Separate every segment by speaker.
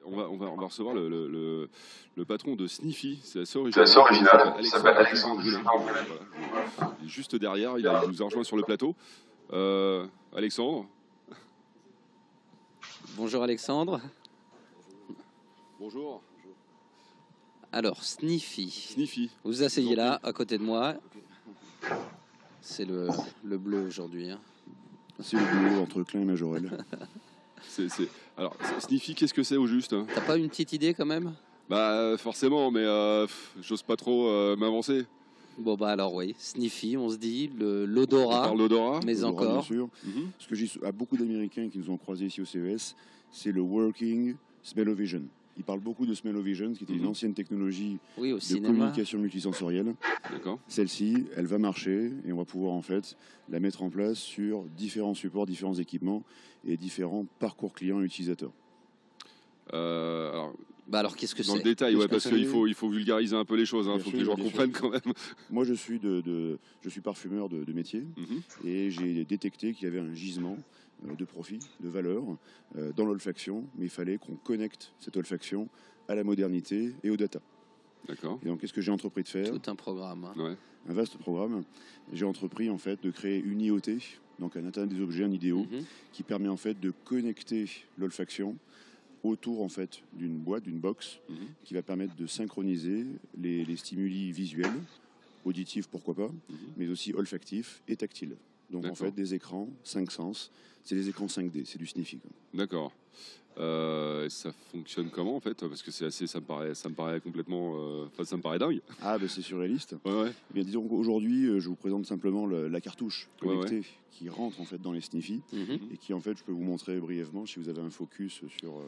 Speaker 1: On va recevoir le patron de Sniffy, c'est assez
Speaker 2: C'est
Speaker 1: original.
Speaker 2: original, il s'appelle Alexandre.
Speaker 1: Voilà. Il est juste derrière, il nous a rejoint sur le plateau. Alexandre.
Speaker 3: Bonjour Alexandre.
Speaker 1: Bonjour.
Speaker 3: Alors, Sniffy.
Speaker 1: Sniffy.
Speaker 3: Vous vous asseyez là, à côté de moi. C'est le bleu aujourd'hui. Hein.
Speaker 4: C'est le bleu entre Klein et Majorel.
Speaker 1: Alors, Sniffy, qu'est-ce que c'est au juste?
Speaker 3: T'as pas une petite idée quand même?
Speaker 1: Bah, forcément, mais j'ose pas trop m'avancer.
Speaker 3: Bon, bah alors oui, Sniffy, on se dit, l'odorat, mais
Speaker 4: l'odorat,
Speaker 3: encore.
Speaker 4: bien sûr. Ce que je dis à beaucoup d'Américains qui nous ont croisés ici au CES, c'est le Working Smell-O-Vision. Ils parlent beaucoup de Smell-O-Vision, qui était une ancienne technologie de communication multisensorielle. Celle-ci, elle va marcher et on va pouvoir en fait la mettre en place sur différents supports, différents équipements et différents parcours clients et utilisateurs.
Speaker 3: Alors qu'est-ce que c'est?
Speaker 1: Dans le détail, ouais, parce qu'il faut vulgariser un peu les choses, il faut que les gens comprennent quand même.
Speaker 4: Moi, je suis parfumeur de métier et j'ai détecté qu'il y avait un gisement de profit, de valeur dans l'olfaction, mais il fallait qu'on connecte cette olfaction à la modernité et aux data.
Speaker 1: D'accord.
Speaker 4: Et donc, qu'est-ce que j'ai entrepris de faire?
Speaker 3: Tout un programme. Hein.
Speaker 4: Ouais. Un vaste programme. J'ai entrepris en fait de créer une IoT, donc un Internet des objets, un IDO, qui permet en fait de connecter l'olfaction autour en fait d'une boîte, d'une box, qui va permettre de synchroniser les stimuli visuels, auditifs pourquoi pas, mais aussi olfactifs et tactiles. Donc en fait des écrans 5 sens, c'est des écrans 5D, c'est du Sniffy.
Speaker 1: D'accord. Ça fonctionne comment en fait? Parce que c'est assez, ça me paraît complètement, ça me paraît dingue.
Speaker 4: Ah ben c'est surréaliste.
Speaker 1: Ouais.
Speaker 4: Eh bien disons qu'aujourd'hui, je vous présente simplement la cartouche connectée qui rentre en fait dans les Sniffy et qui en fait, je peux vous montrer brièvement si vous avez un focus sur.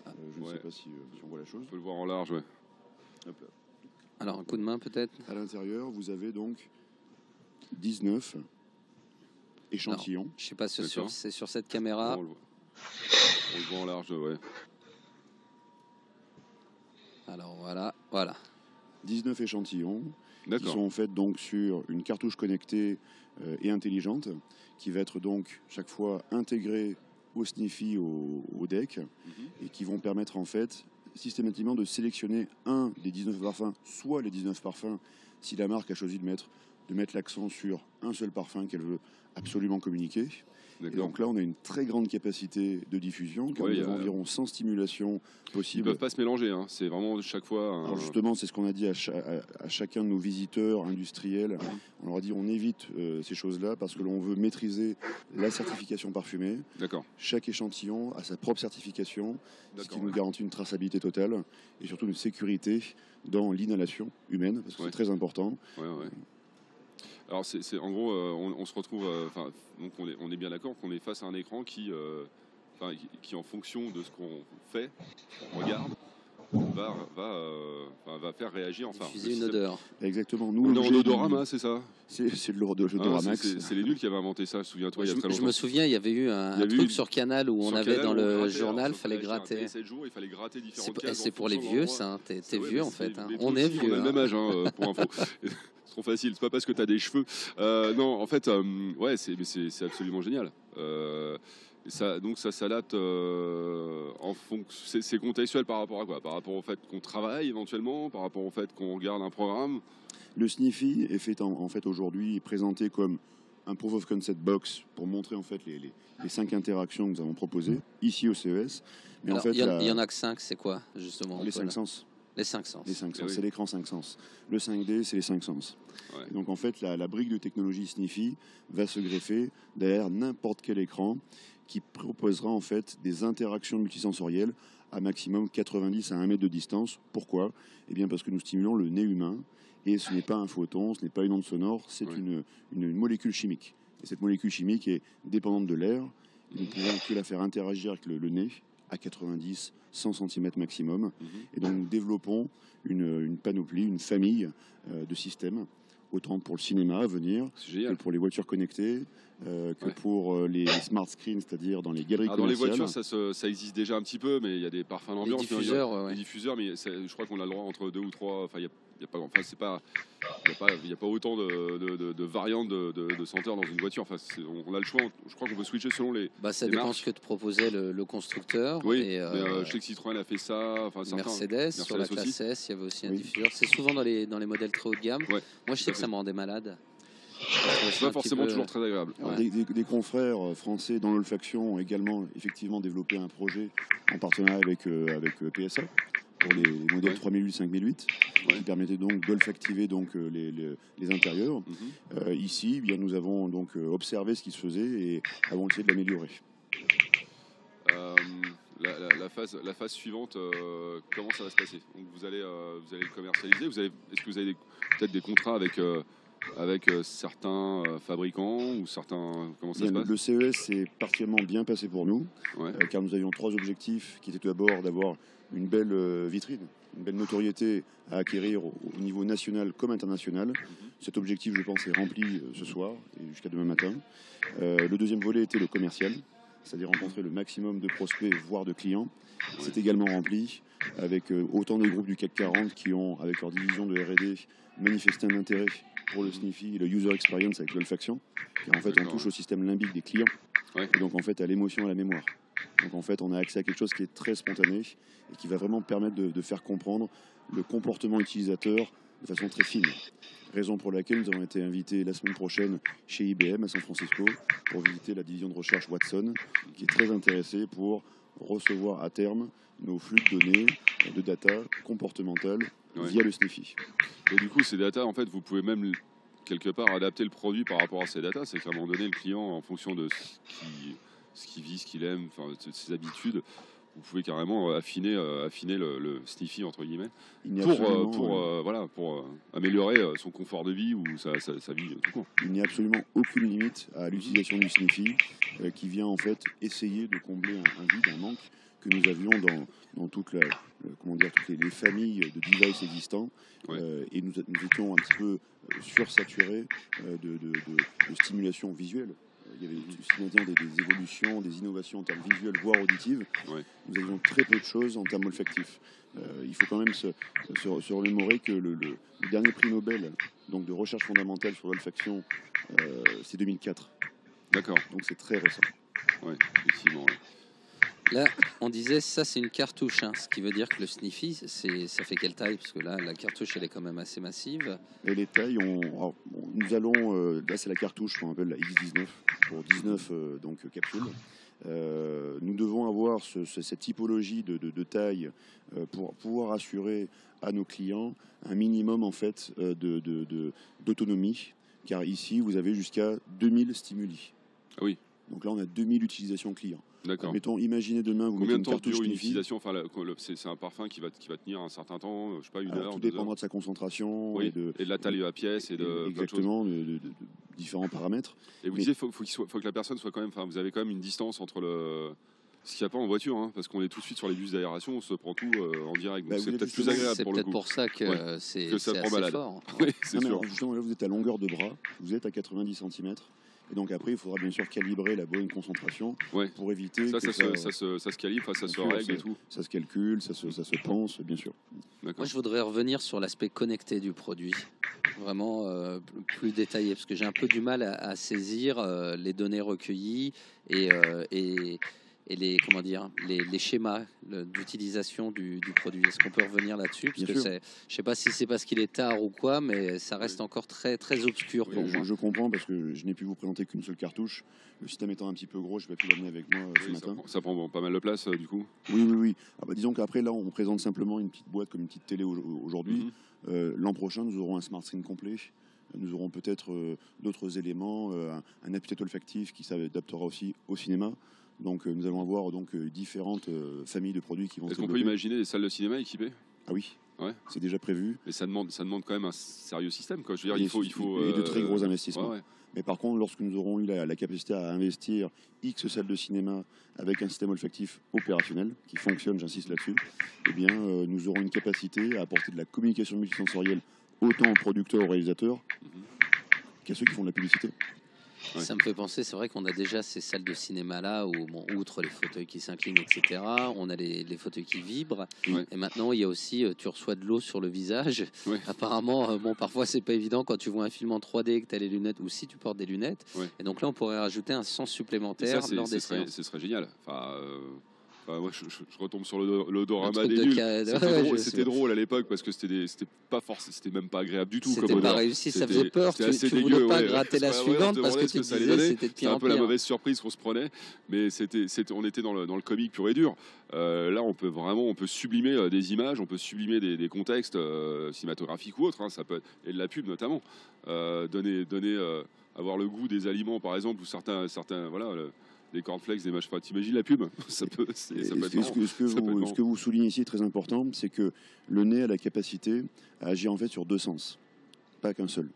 Speaker 4: Je ne sais pas si on voit la chose.
Speaker 1: On peut le voir en large, ouais.
Speaker 4: Hop là.
Speaker 3: Alors un coup de main peut-être.
Speaker 4: À l'intérieur, vous avez donc 19 échantillons.
Speaker 3: Je ne sais pas si c'est sur cette caméra.
Speaker 1: On le voit en large, ouais.
Speaker 3: Alors voilà.
Speaker 4: 19 échantillons qui sont en fait donc sur une cartouche connectée et intelligente qui va être donc chaque fois intégrée au Sniffy, au deck et qui vont permettre en fait systématiquement de sélectionner un des 19 parfums, soit les 19 parfums si la marque a choisi de mettre l'accent sur un seul parfum qu'elle veut absolument communiquer. Et donc là, on a une très grande capacité de diffusion, car nous avons environ 100 stimulations possibles.
Speaker 1: Ils ne peuvent pas se mélanger, hein. C'est vraiment chaque fois...
Speaker 4: Alors justement, c'est ce qu'on a dit à chacun de nos visiteurs industriels. On leur a dit on évite ces choses-là parce que l'on veut maîtriser la certification parfumée. Chaque échantillon a sa propre certification, ce qui nous garantit une traçabilité totale et surtout une sécurité dans l'inhalation humaine, parce que c'est très important.
Speaker 1: Alors, en gros, on se retrouve, donc on est bien d'accord qu'on est face à un écran qui, en fonction de ce qu'on fait, on regarde, va faire réagir.
Speaker 3: Diffuser une odeur.
Speaker 4: Exactement.
Speaker 1: Nous, on est en odorama, c'est ça?
Speaker 4: C'est de l'odoramax.
Speaker 1: C'est les nuls qui avaient inventé ça, souviens-toi, il y a très longtemps.
Speaker 3: Je me souviens, il y avait eu un truc sur Canal où on avait dans le journal, il fallait gratter.
Speaker 1: 7 jours, il fallait gratter différentes cases.
Speaker 3: C'est pour les vieux, ça. T'es vieux en fait. On est vieux.
Speaker 1: On a le même âge, pour info. C'est trop facile, c'est pas parce que tu as des cheveux. Non, en fait, c'est absolument génial. Donc ça s'adapte en fonction. C'est contextuel par rapport à quoi? Par rapport au fait qu'on travaille éventuellement, par rapport au fait qu'on regarde un programme.
Speaker 4: Le Sniffy est fait en fait aujourd'hui présenté comme un proof of concept box pour montrer en fait les 5 interactions que nous avons proposées ici au CES. Mais
Speaker 3: alors,
Speaker 4: en fait,
Speaker 3: il y en a que 5, c'est quoi justement?
Speaker 4: Les 5 sens.
Speaker 3: Les 5 sens.
Speaker 4: Les 5 sens, c'est l'écran 5 sens. Le 5D, c'est les 5 sens. Donc en fait, la brique de technologie Sniffy va se greffer derrière n'importe quel écran qui proposera en fait des interactions multisensorielles à maximum 90 à 1 mètre de distance. Pourquoi? Eh bien parce que nous stimulons le nez humain et ce n'est pas un photon, ce n'est pas une onde sonore, c'est une molécule chimique. Et cette molécule chimique est dépendante de l'air. Nous ne pouvons que la faire interagir avec le nez à 90, 100 cm maximum. Et donc nous développons une panoplie, une famille de systèmes, autant pour le cinéma à venir, que pour les voitures connectées, que pour les smart screens, c'est-à-dire dans les galeries commerciales.
Speaker 1: Dans les voitures, ça existe déjà un petit peu, mais il y a des parfums d'ambiance.
Speaker 3: Les diffuseurs,
Speaker 1: les diffuseurs, mais je crois qu'on a le droit entre 2 ou 3. Enfin, il y a pas, enfin, c'est pas, il y a pas autant de variantes de senteurs dans une voiture. Enfin, on a le choix. Je crois qu'on peut switcher selon les.
Speaker 3: Ça
Speaker 1: les
Speaker 3: dépend
Speaker 1: marques.
Speaker 3: ce que te proposait le constructeur.
Speaker 1: Oui,
Speaker 3: Et,
Speaker 1: mais je sais que Citroën a fait ça. Enfin, certains.
Speaker 3: Mercedes, sur la classe
Speaker 1: aussi.
Speaker 3: S, il y avait aussi un
Speaker 4: Oui.
Speaker 3: diffuseur. C'est souvent dans les modèles très haut de gamme.
Speaker 1: Ouais,
Speaker 3: Moi, je sais que ça me rendait malade.
Speaker 1: c'est pas forcément toujours très agréable.
Speaker 3: Ouais.
Speaker 4: Des confrères français dans l'olfaction ont également effectivement développé un projet en partenariat avec PSA pour les modèles
Speaker 1: Ouais.
Speaker 4: 3008, 5008,
Speaker 1: Ouais.
Speaker 4: qui permettaient donc d'olfactiver donc les intérieurs.
Speaker 1: Mhm.
Speaker 4: Ici, bien, nous avons donc observé ce qui se faisait et avons essayé de l'améliorer.
Speaker 1: La phase suivante, comment ça va se passer? Donc vous allez le commercialiser. Est-ce que vous avez peut-être des contrats avec certains fabricants ou certains. Comment ça
Speaker 4: Bien,
Speaker 1: se passe?
Speaker 4: le CES s'est particulièrement bien passé pour nous,
Speaker 1: Ouais.
Speaker 4: car nous avions 3 objectifs qui étaient tout d'abord d'avoir une belle vitrine, une belle notoriété à acquérir au niveau national comme international. Cet objectif, je pense, est rempli ce soir et jusqu'à demain matin. Le deuxième volet était le commercial, c'est-à-dire rencontrer le maximum de prospects, voire de clients. C'est également rempli avec autant des groupes du CAC 40 qui ont, avec leur division de R&D, manifesté un intérêt pour le Sniffy et le user experience avec l'olfaction, car en fait on
Speaker 1: D'accord.
Speaker 4: touche au système limbique des clients,
Speaker 1: Ouais.
Speaker 4: et donc en fait à l'émotion et à la mémoire. Donc en fait on a accès à quelque chose qui est très spontané et qui va vraiment permettre de faire comprendre le comportement utilisateur de façon très fine. Raison pour laquelle nous avons été invités la semaine prochaine chez IBM à San Francisco pour visiter la division de recherche Watson, qui est très intéressée pour recevoir à terme nos flux de données, de data comportementales
Speaker 1: Ouais.
Speaker 4: via le Sniffy.
Speaker 1: Et du coup, ces datas, en fait, vous pouvez même quelque part adapter le produit par rapport à ces datas. C'est qu'à un moment donné, le client, en fonction de ce qu'il vit, ce qu'il aime, enfin, de ses habitudes, vous pouvez carrément affiner le Sniffy entre guillemets
Speaker 4: Il n'y a
Speaker 1: pour améliorer son confort de vie ou sa vie tout court.
Speaker 4: Il n'y a absolument aucune limite à l'utilisation du Sniffy qui vient en fait essayer de combler un vide, un manque que nous avions dans toutes les familles de devices existants.
Speaker 1: Ouais.
Speaker 4: Et nous étions un petit peu sursaturés de stimulation visuelle. Il y avait des évolutions, des innovations en termes visuels, voire auditives.
Speaker 1: Ouais.
Speaker 4: Nous avions très peu de choses en termes olfactifs. Il faut quand même se remémorer que le dernier prix Nobel donc de recherche fondamentale sur l'olfaction, c'est 2004.
Speaker 1: D'accord.
Speaker 4: Donc c'est très récent.
Speaker 1: Ouais, effectivement. Ouais.
Speaker 3: Là, on disait ça, c'est une cartouche, hein, ce qui veut dire que le Sniffy, ça fait quelle taille? Parce que là, la cartouche, elle est quand même assez massive.
Speaker 4: Et les tailles, nous allons, là c'est la cartouche qu'on appelle la X19 pour 19 capsules. Nous devons avoir cette typologie de taille pour pouvoir assurer à nos clients un minimum en fait d'autonomie, car ici vous avez jusqu'à 2000 stimuli.
Speaker 1: Ah oui.
Speaker 4: Donc là on a 2000 utilisations clients.
Speaker 1: D'accord.
Speaker 4: Mettons, imaginez demain vous
Speaker 1: Combien
Speaker 4: mettez
Speaker 1: de
Speaker 4: une
Speaker 1: temps dure
Speaker 4: cartouche
Speaker 1: une
Speaker 4: Sniffy.
Speaker 1: utilisation? Enfin, c'est un parfum qui va tenir un certain temps, je sais pas, une
Speaker 4: Alors,
Speaker 1: heure,
Speaker 4: tout
Speaker 1: 2
Speaker 4: dépendra
Speaker 1: heures.
Speaker 4: de sa concentration
Speaker 1: Oui.
Speaker 4: et de
Speaker 1: la taille de la pièce et de plein de choses.
Speaker 4: exactement de différents paramètres.
Speaker 1: Et vous disiez faut que la personne soit quand même. Enfin, vous avez quand même une distance entre le. Ce qu'il n'y a pas en voiture, hein, parce qu'on est tout de suite sur les bus d'aération, on se prend tout en direct. Donc
Speaker 4: Bah,
Speaker 1: c'est
Speaker 4: vous
Speaker 1: peut-être
Speaker 4: êtes
Speaker 1: plus
Speaker 4: justement-
Speaker 1: agréable
Speaker 3: C'est
Speaker 1: pour le
Speaker 3: peut-être
Speaker 1: coup.
Speaker 3: pour ça que
Speaker 1: Ouais.
Speaker 3: c'est
Speaker 1: Que ça
Speaker 3: assez
Speaker 1: prend malade.
Speaker 3: fort.
Speaker 1: Oui, c'est
Speaker 4: Non, mais
Speaker 1: sûr.
Speaker 4: alors, justement, là, vous êtes à longueur de bras, vous êtes à 90 cm. Et donc après, il faudra bien sûr calibrer la bonne concentration
Speaker 1: Ouais.
Speaker 4: pour éviter
Speaker 1: Ça
Speaker 4: que
Speaker 1: se calibre, enfin, ça
Speaker 4: bien
Speaker 1: se
Speaker 4: sûr,
Speaker 1: règle et tout.
Speaker 4: ça se calcule, ça se pense, bien sûr.
Speaker 1: D'accord.
Speaker 3: Moi, je voudrais revenir sur l'aspect connecté du produit, vraiment plus détaillé, parce que j'ai un peu du mal à saisir les données recueillies et les schémas d'utilisation du produit. Est-ce qu'on peut revenir là-dessus? Parce
Speaker 4: Bien
Speaker 3: que
Speaker 4: sûr.
Speaker 3: je sais pas si c'est parce qu'il est tard ou quoi, mais ça reste encore très très obscur pour moi.
Speaker 4: Je comprends parce que je n'ai pu vous présenter qu'une seule cartouche. Le système étant un petit peu gros, je n'ai pas pu l'emmener avec moi ce
Speaker 1: Oui,
Speaker 4: matin.
Speaker 1: ça prend pas mal de place du coup.
Speaker 4: Oui. Ah bah, disons qu'après, là, on présente simplement une petite boîte comme une petite télé aujourd'hui. L'an prochain, nous aurons un smart screen complet. Nous aurons peut-être d'autres éléments, un appuie-tête olfactif qui s'adaptera aussi au cinéma. Donc nous allons avoir différentes familles de produits qui vont se
Speaker 1: Est-ce qu'on peut
Speaker 4: développer.
Speaker 1: imaginer des salles de cinéma équipées?
Speaker 4: Ah oui,
Speaker 1: Ouais.
Speaker 4: c'est déjà prévu.
Speaker 1: Mais ça demande quand même un sérieux système, quoi. Je veux dire,
Speaker 4: Et
Speaker 1: il faut
Speaker 4: et de très gros investissements.
Speaker 1: ouais.
Speaker 4: Mais par contre, lorsque nous aurons eu la capacité à investir X salles de cinéma avec un système olfactif opérationnel qui fonctionne, j'insiste là-dessus, eh bien, nous aurons une capacité à apporter de la communication multisensorielle autant aux producteurs, aux réalisateurs qu'à ceux qui font de la publicité.
Speaker 1: Ouais.
Speaker 3: Ça me fait penser, c'est vrai qu'on a déjà ces salles de cinéma là où, bon, outre les fauteuils qui s'inclinent, etc., on a les fauteuils qui vibrent.
Speaker 1: Ouais.
Speaker 3: Et maintenant, il y a aussi, tu reçois de l'eau sur le visage.
Speaker 1: Ouais.
Speaker 3: Apparemment, bon, parfois, c'est pas évident quand tu vois un film en 3D et que tu as les lunettes, ou si tu portes des lunettes.
Speaker 1: Ouais.
Speaker 3: Et donc là, on pourrait rajouter un sens
Speaker 1: Et
Speaker 3: supplémentaire
Speaker 1: ça,
Speaker 3: lors des séances.
Speaker 1: ce serait génial. Moi, je retombe sur l'odorama
Speaker 3: truc
Speaker 1: des
Speaker 3: de
Speaker 1: nuls.
Speaker 3: ca-
Speaker 1: C'était
Speaker 3: Ouais,
Speaker 1: drôle,
Speaker 3: je
Speaker 1: c'était
Speaker 3: sais.
Speaker 1: drôle à l'époque parce que c'était même pas agréable du tout comme
Speaker 3: C'était pas
Speaker 1: odeur.
Speaker 3: réussi, ça
Speaker 1: C'était-
Speaker 3: faisait peur.
Speaker 1: c'était assez
Speaker 3: Tu
Speaker 1: dégueu,
Speaker 3: voulais pas
Speaker 1: ouais.
Speaker 3: gratter la
Speaker 1: Ouais, on se
Speaker 3: suivante parce
Speaker 1: demandait
Speaker 3: que
Speaker 1: ce
Speaker 3: tu
Speaker 1: que
Speaker 3: te
Speaker 1: ça allait
Speaker 3: disais
Speaker 1: donner.
Speaker 3: c'était de
Speaker 1: C'était
Speaker 3: pire
Speaker 1: un
Speaker 3: en
Speaker 1: peu la
Speaker 3: pire.
Speaker 1: mauvaise surprise qu'on se prenait, mais on était dans le comique pur et dur. Là, on peut sublimer des images, on peut sublimer des contextes cinématographiques ou autres. Hein, ça peut être, et de la pub notamment. Avoir le goût des aliments, par exemple, ou certains voilà. Des cornflakes, des machins. T'imagines la pub? Ça peut être marrant.
Speaker 4: Ce que vous soulignez ici est très important, c'est que le nez a la capacité à agir en fait sur deux sens, pas qu'un seul.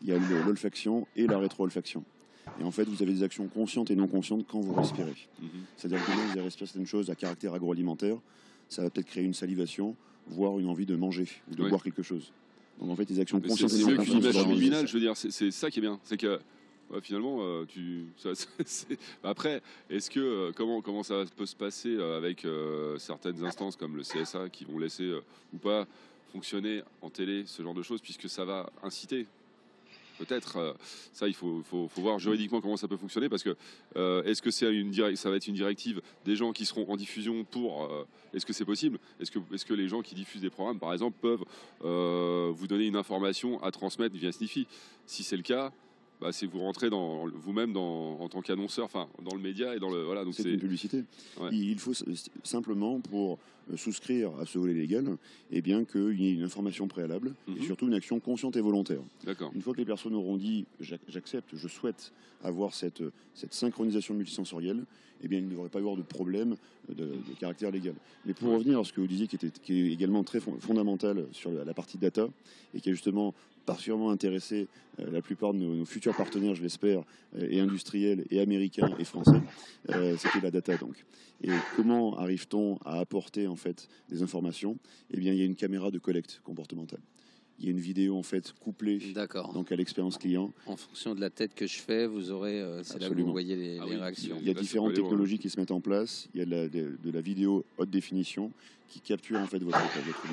Speaker 4: Il y a l'olfaction et la rétro-olfaction. Et en fait, vous avez des actions conscientes et non conscientes quand vous respirez. C'est-à-dire que vous allez respirer certaines choses à caractère agroalimentaire, ça va peut-être créer une salivation, voire une envie de manger ou de boire quelque chose. Donc en fait, les actions conscientes et
Speaker 1: C'est
Speaker 4: non
Speaker 1: mieux
Speaker 4: conscientes.
Speaker 1: qu'une image
Speaker 4: sont vraiment
Speaker 1: subliminale, je veux dire, c'est ça qui est bien. C'est que finalement, après, est-ce que comment ça peut se passer avec certaines instances comme le CSA qui vont laisser ou pas fonctionner en télé ce genre de choses, puisque ça va inciter. Peut-être, ça il faut voir juridiquement comment ça peut fonctionner, parce que est-ce que ça va être une directive des gens qui seront en diffusion pour est-ce que c'est possible, est-ce que les gens qui diffusent des programmes par exemple peuvent vous donner une information à transmettre via Sniffy? Si c'est le cas, c'est vous rentrez vous-même en tant qu'annonceur, enfin dans le média et dans le voilà, donc
Speaker 4: c'est une publicité.
Speaker 1: Ouais.
Speaker 4: Il faut simplement, pour souscrire à ce volet légal, eh bien qu'il y ait une information préalable et surtout une action consciente et volontaire.
Speaker 1: D'accord.
Speaker 4: Une fois que les personnes auront dit j'accepte, je souhaite avoir cette synchronisation multisensorielle, eh bien il ne devrait pas y avoir de problème de caractère légal. Mais pour revenir à ce que vous disiez, qui est également très fondamental sur la partie data et qui est justement particulièrement intéressé la plupart de nos futurs partenaires, je l'espère, et industriels, et américains, et français, c'était la data donc. Et comment arrive-t-on à apporter en fait des informations? Eh bien, il y a une caméra de collecte comportementale. Il y a une vidéo en fait couplée donc à l'expérience client.
Speaker 3: En fonction de la tête que je fais, vous aurez, c'est là que vous voyez les réactions.
Speaker 4: Il y a différentes technologies qui se mettent en place. Il y a de la vidéo haute définition qui capture en fait votre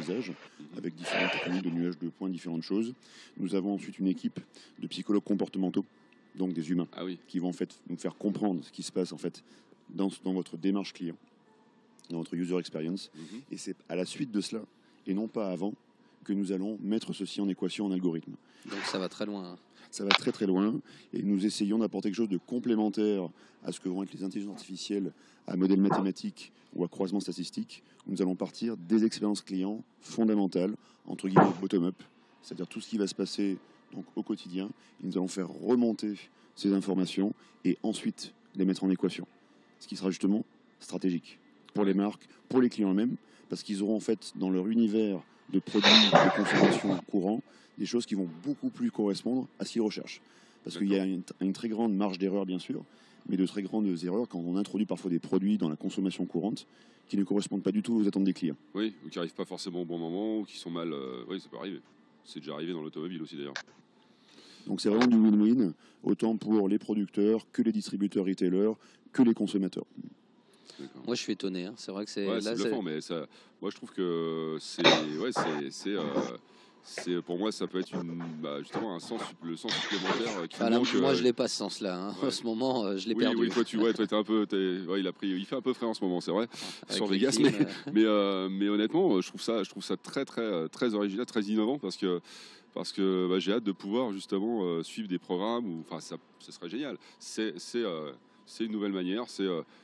Speaker 4: visage avec différentes techniques de nuages de points, différentes choses. Nous avons ensuite une équipe de psychologues comportementaux, donc des humains, qui vont en fait nous faire comprendre ce qui se passe en fait dans votre démarche client, dans votre user experience. Et c'est à la suite de cela, et non pas avant, que nous allons mettre ceci en équation, en algorithme.
Speaker 3: Donc ça va très loin.
Speaker 4: Ça va très très loin, et nous essayons d'apporter quelque chose de complémentaire à ce que vont être les intelligences artificielles à modèle mathématique ou à croisement statistique. Nous allons partir des expériences clients fondamentales, entre guillemets bottom-up, c'est-à-dire tout ce qui va se passer donc, au quotidien, et nous allons faire remonter ces informations et ensuite les mettre en équation, ce qui sera justement stratégique pour les marques, pour les clients eux-mêmes, parce qu'ils auront en fait dans leur univers de produits de consommation courant des choses qui vont beaucoup plus correspondre à ce qu'ils recherchent. Parce qu'il y a une très grande marge d'erreur, bien sûr, mais de très grandes erreurs quand on introduit parfois des produits dans la consommation courante qui ne correspondent pas du tout aux attentes des clients.
Speaker 1: Oui, ou qui n'arrivent pas forcément au bon moment, ou qui sont mal... Oui, ça peut arriver. C'est déjà arrivé dans l'automobile aussi, d'ailleurs.
Speaker 4: Donc c'est vraiment du win-win, autant pour les producteurs, que les distributeurs retailers, que les consommateurs.
Speaker 3: Moi, je suis étonné. Hein. C'est vrai que c'est...
Speaker 1: Ouais, c'est bluffant, mais ça, moi, je trouve que pour moi, ça peut être justement le sens supplémentaire qui manque.
Speaker 3: Moi, je l'ai pas ce sens-là. Hein. En ce moment, je l'ai perdu.
Speaker 1: Oui, toi, t'es un peu. Il fait un peu frais en ce moment, c'est vrai, sur Vegas. Mais honnêtement, je trouve ça très, très, très original, très innovant, parce que j'ai hâte de pouvoir justement suivre des programmes. Ça serait génial. C'est une nouvelle manière.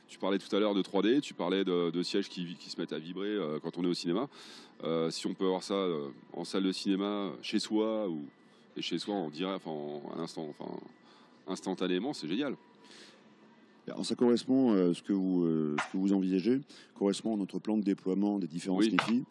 Speaker 1: Tu parlais tout à l'heure de 3D, tu parlais de sièges qui se mettent à vibrer quand on est au cinéma. Si on peut avoir ça en salle de cinéma, chez soi, et chez soi en direct, instantanément, c'est génial.
Speaker 4: Alors ça correspond, ce que vous envisagez, correspond à notre plan de déploiement des différents Sniffy.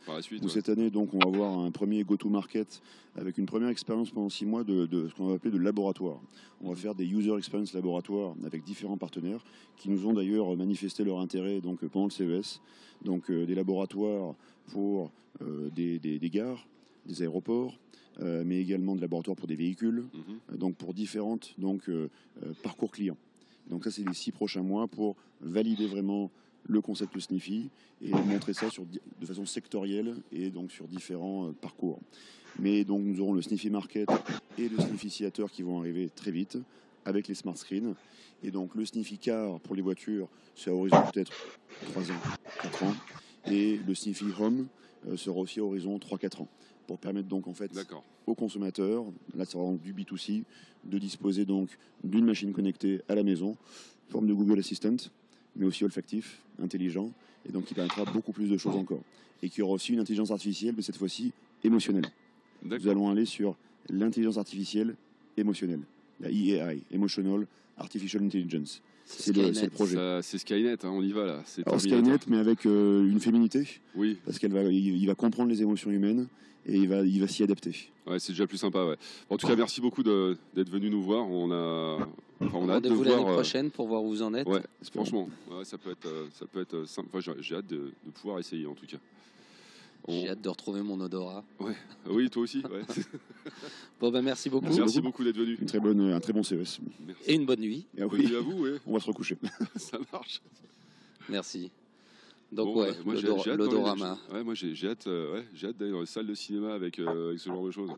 Speaker 4: Où cette année, donc, on va avoir un premier go-to-market avec une première expérience pendant 6 mois de ce qu'on va appeler de laboratoire. On va faire des user experience laboratoires avec différents partenaires qui nous ont d'ailleurs manifesté leur intérêt donc, pendant le CES. Donc des laboratoires pour des gares, des aéroports, mais également de laboratoire pour des véhicules,
Speaker 1: Mhm.
Speaker 4: donc pour différentes parcours clients. Donc ça, c'est les 6 prochains mois pour valider vraiment le concept Sniffy et montrer ça de façon sectorielle et donc sur différents parcours. Mais donc nous aurons le Sniffy Market et le Sniffy Theater qui vont arriver très vite avec les smart screens. Et donc le Sniffy Car pour les voitures, c'est à horizon peut-être 3 ans, 4 ans. Et le Sniffy Home sera aussi à horizon 3-4 ans. Pour permettre donc en fait aux consommateurs, là ça sera du B2C, de disposer donc d'une machine connectée à la maison, forme de Google Assistant, mais aussi olfactif, intelligent, et donc qui permettra beaucoup plus de choses encore. Et qui aura aussi une intelligence artificielle, mais cette fois-ci émotionnelle. Nous allons aller sur l'intelligence artificielle émotionnelle, la EAI, Emotional Artificial Intelligence. C'est le projet.
Speaker 1: C'est Skynet, hein, on y va là.
Speaker 4: Alors Skynet, mais avec une féminité,
Speaker 1: oui.
Speaker 4: Parce qu'il va comprendre les émotions humaines et il va s'y adapter.
Speaker 1: Ouais, c'est déjà plus sympa. Ouais. En tout cas, merci beaucoup d'être venu nous voir. On a hâte de
Speaker 3: Rendez-vous
Speaker 1: voir
Speaker 3: l'année prochaine pour voir où vous en êtes.
Speaker 1: Ouais, franchement, ouais, ça peut être simple. Enfin, j'ai hâte de pouvoir essayer en tout cas.
Speaker 3: J'ai hâte de retrouver mon odorat.
Speaker 1: Ouais. Oui, toi aussi. Ouais.
Speaker 3: Bon, ben merci beaucoup.
Speaker 1: Merci beaucoup d'être venu.
Speaker 4: Un très bon CES.
Speaker 1: Merci.
Speaker 3: Et une bonne nuit.
Speaker 1: Bonne nuit à vous. Ouais.
Speaker 4: On va se recoucher.
Speaker 1: Ça marche.
Speaker 3: Merci. Donc
Speaker 1: bon,
Speaker 3: ouais,
Speaker 1: moi,
Speaker 3: l'odorama.
Speaker 1: Ouais, moi j'ai hâte d'aller dans les salles de cinéma avec ce genre de choses.